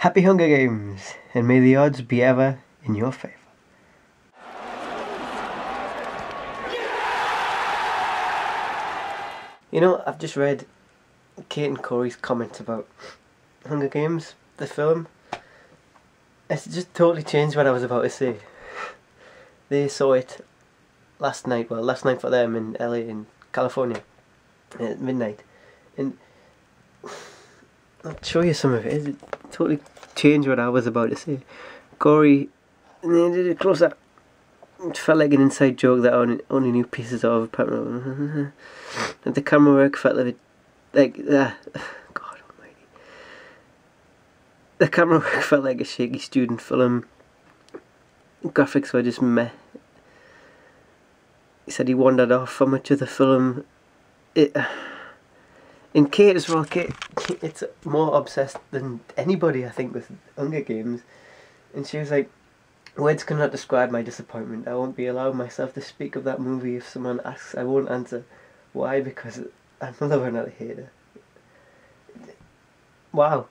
Happy Hunger Games, and may the odds be ever in your favour. You know, I've just read Kate and Corey's comments about Hunger Games, the film. It's just totally changed what I was about to say. They saw it last night for them in LA, in California, at midnight. And I'll show you some of it. It totally changed what I was about to say. Corey, and they did it close up. It felt like an inside joke that I only knew pieces of. And the camera work felt like God almighty. The camera work felt like a shaky student film. Graphics were just meh. He said he wandered off for much of the film. In Kate as well, Kate, it's more obsessed than anybody, I think, with Hunger Games. And she was like, words cannot describe my disappointment. I won't be allowing myself to speak of that movie. If someone asks, I won't answer. Why? Because I know we're not a hater. Wow.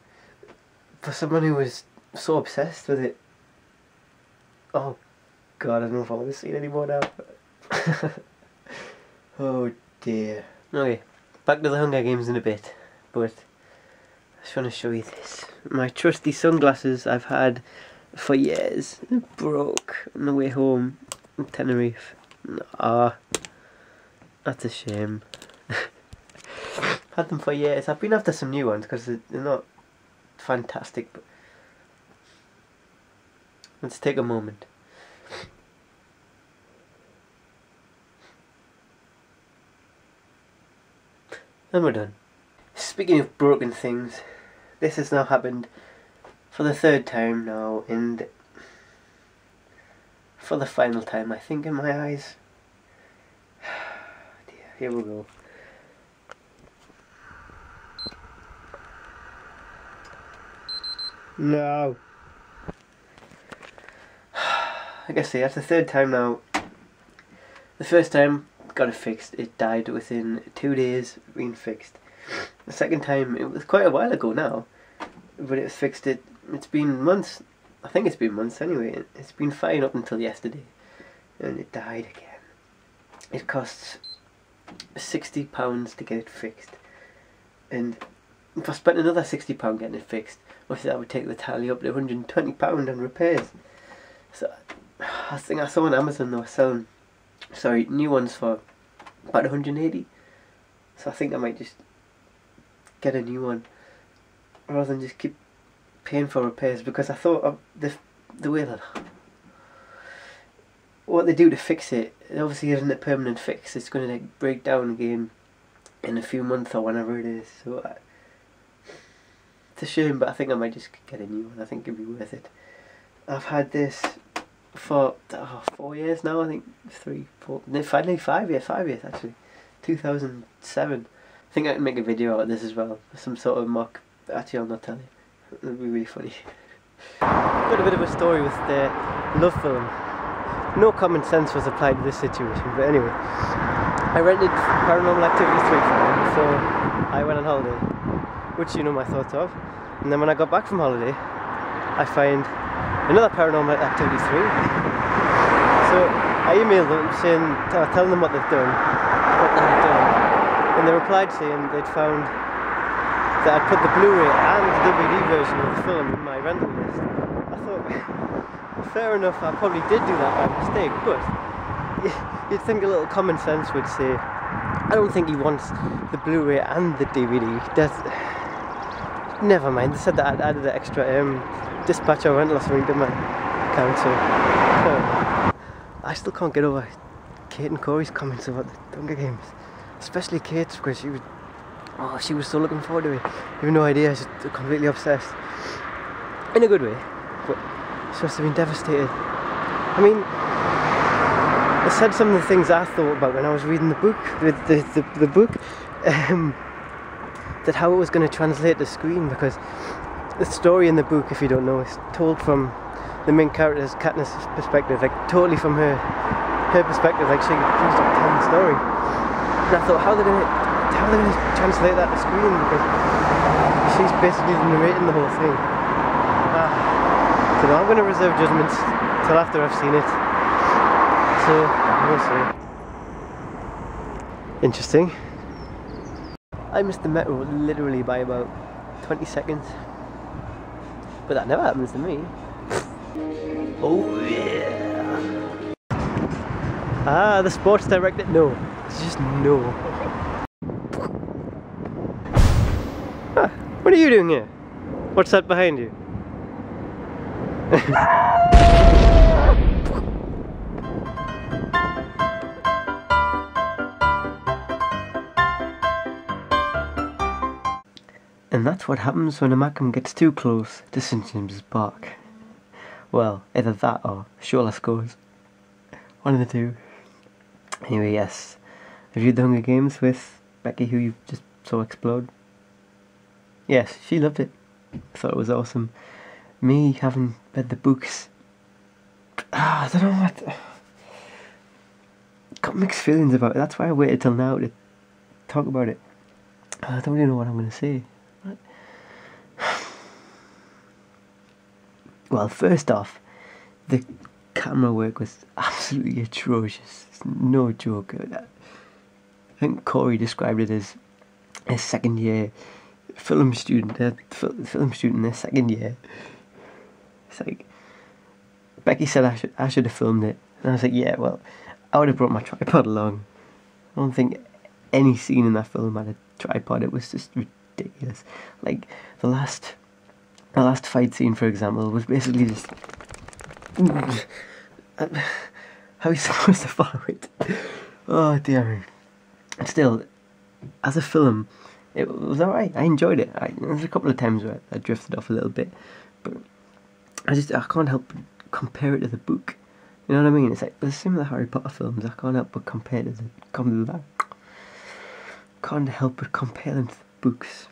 For someone who was so obsessed with it. Oh God, I don't know if I want to see it anymore now. Oh dear. Okay, back to the Hunger Games in a bit. But I just want to show you this. My trusty sunglasses I've had for years. Broke on the way home from Tenerife. Ah, that's a shame. Had them for years. I've been after some new ones because they're not fantastic. But let's take a moment. And we're done. Speaking of broken things, this has now happened for the third time now, and for the final time, I think, in my eyes. Dear, here we go. No. I guess that's the third time now. The first time, got it fixed. It died within 2 days of being fixed. The second time, it was quite a while ago now, but it was fixed. It's been months. I think it's been months anyway. It's been fine up until yesterday, and it died again. It costs £60 to get it fixed, and if I spent another £60 getting it fixed, obviously that would take the tally up to £120 on repairs. So I think I saw on Amazon they were selling new ones for about 180. So I think I might just get a new one rather than just keep paying for repairs, because I thought of the way that what they do to fix it, it obviously isn't a permanent fix. It's going to like break down again in a few months or whenever it is. So it's a shame, but I think I might just get a new one. I think it'd be worth it. I've had this for 4 years now. I think 3, 4, no, finally 5 years. 5 years actually. 2007. I think I can make a video out of this as well. Some sort of mock. Actually, I'll not tell you. It'll be really funny. Got a bit of a story with the love film. No common sense was applied to this situation, but anyway. I rented Paranormal Activity 3 for them before I went on holiday, which you know my thoughts of. And then when I got back from holiday, I find another Paranormal Activity 3. So I emailed them saying, telling them what they had done, and they replied saying they'd found that I'd put the Blu-ray and the DVD version of the film in my rental list. I thought, fair enough, I probably did do that by mistake, but you'd think a little common sense would say, I don't think he wants the Blu-ray and the DVD. Never mind, they said that I'd added an extra dispatch or rental or something to my account, so I still can't get over Kate and Corey's comments about the Hunger Games. Especially Kate's, because she was so looking forward to it. You have no idea, she's completely obsessed. In a good way, but she must have been devastated. I mean, I said some of the things I thought about when I was reading the book, the book, that how it was going to translate to screen, because the story in the book, if you don't know, is told from the main character's, Katniss' perspective, like totally from her perspective, like she's like telling the story. And I thought, how are they going to translate that to screen, because she's basically narrating the whole thing. So now I'm going to reserve judgments till after I've seen it. So, we'll see. Interesting. I missed the metro literally by about 20 seconds. But that never happens to me. Oh yeah! Ah, the Sports Director. No. It's just no. Ah, what are you doing here? What's that behind you? And that's what happens when a Macam gets too close to St James's Park. Well, either that or Shola scores. One of the two. Anyway, yes. Have you done the Games with Becky, who you just saw explode? Yes, she loved it. Thought it was awesome. Me, having read the books, I don't know what. Got mixed feelings about it. That's why I waited till now to talk about it. I don't really know what I'm going to say. Well, first off, the camera work was absolutely atrocious. It's no joke. I think Corey described it as a second year film student. Film student, their second year. It's like Becky said I should have filmed it, and I was like, yeah, well, I would have brought my tripod along. I don't think any scene in that film had a tripod. It was just ridiculous. Like the last fight scene, for example, was basically just how are you supposed to follow it? Oh dear. Still, as a film, it was alright. I enjoyed it. There was a couple of times where I drifted off a little bit, but I can't help but compare it to the book. You know what I mean? It's like the same with the Harry Potter films. I can't help but compare it to can't help but compare them to the books.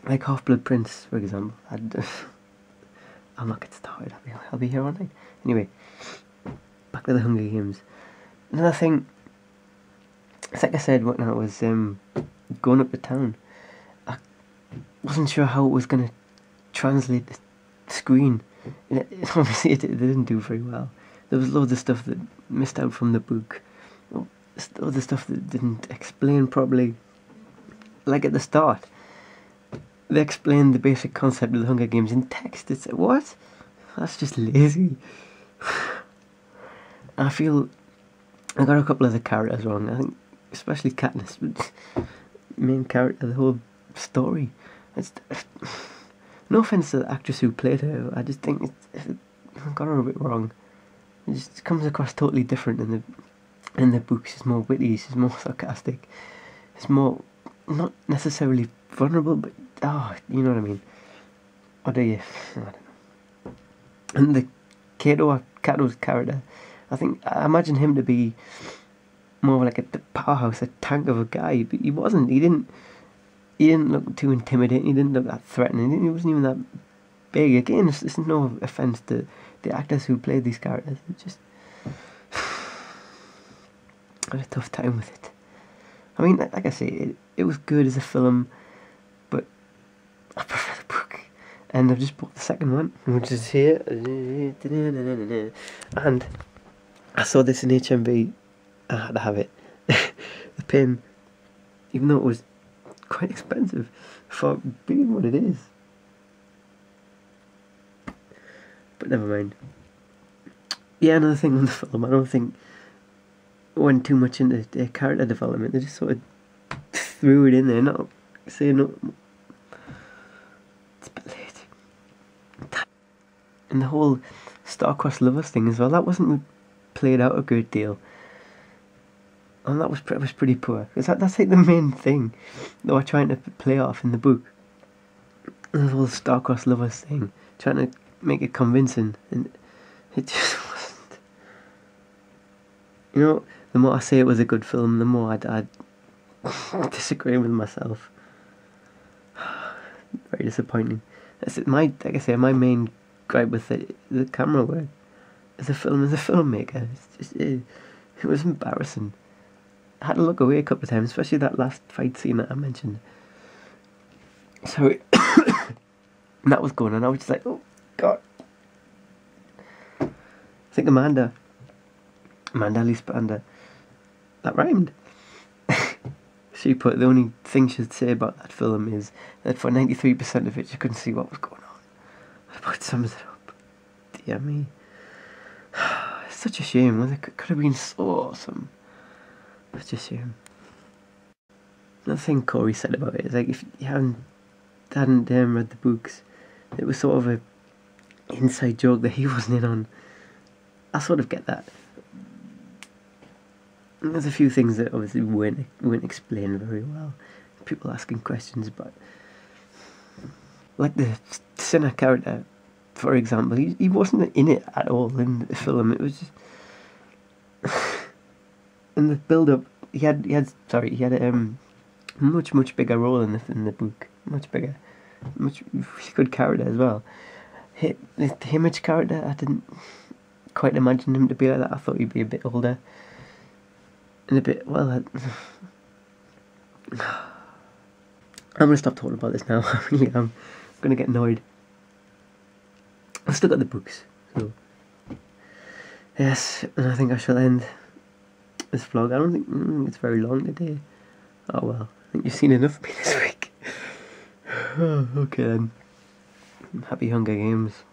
Like Half-Blood Prince, for example. I'll not get started. I'll be here all night. Anyway, back to the Hunger Games. Another thing, it's like I said when I was going up to town, I wasn't sure how it was going to translate the screen. And obviously it didn't do very well. There was loads of stuff that missed out from the book. Loads of stuff that didn't explain properly. Like at the start, they explained the basic concept of the Hunger Games in text. It's like, what? That's just lazy. I feel I got a couple of the characters wrong. I think especially Katniss, main character, the whole story. No offense to the actress who played her, I just think I got her a bit wrong. It just comes across totally different in the books. She's more witty, she's more sarcastic, it's more not necessarily vulnerable, but you know what I mean. Or do you? I don't know. And the Cato's character, I imagine him to be more like a powerhouse, a tank of a guy, but he wasn't. He didn't look too intimidating. He didn't look that threatening. He wasn't even that big. Again, it's no offense to the actors who played these characters. It just I had a tough time with it. I mean, like I say, it was good as a film, but I prefer the book. And I've just bought the second one, which is here. And I saw this in HMV. I had to have it. The pin, even though it was quite expensive for being what it is. But never mind. Yeah, another thing on the film, I don't think it went too much into their character development. They just sort of threw it in there, not saying no. It's a bit late. And the whole star-crossed lovers thing as well, that wasn't played out a great deal. And that was pretty poor. Because that's like the main thing they were trying to play off in the book. The whole star-crossed lovers thing. Trying to make it convincing. And it just wasn't. You know, the more I say it was a good film, the more I'd disagree with myself. Very disappointing. That's it. Like I say, my main gripe with the camera work as a filmmaker. It was embarrassing. I had to look away a couple of times, especially that last fight scene that I mentioned. So and that was going on. I was just like, oh god. think Amanda Lispander, that rhymed. She put, the only thing she'd say about that film is that for 93% of it she couldn't see what was going on. That about sums it up. Dear me. It's such a shame. It could have been so awesome. Such a shame. Another thing Corey said about it is, like, if you hadn't read the books, it was sort of a inside joke that he wasn't in on. I sort of get that. There's a few things that obviously weren't explained very well. People asking questions, but like the Sinner character, for example, he wasn't in it at all in the film. It was just in the build-up. He had a much bigger role in the book. Much bigger, much good character as well. The Image character, I didn't quite imagine him to be like that. I thought he'd be a bit older. And a bit, well, I'm going to stop talking about this now. I really am. I'm going to get annoyed. I've still got the books, so yes, and I think I shall end this vlog. I don't think it's very long today. Oh well, I think you've seen enough of me this week. Okay then. Happy Hunger Games.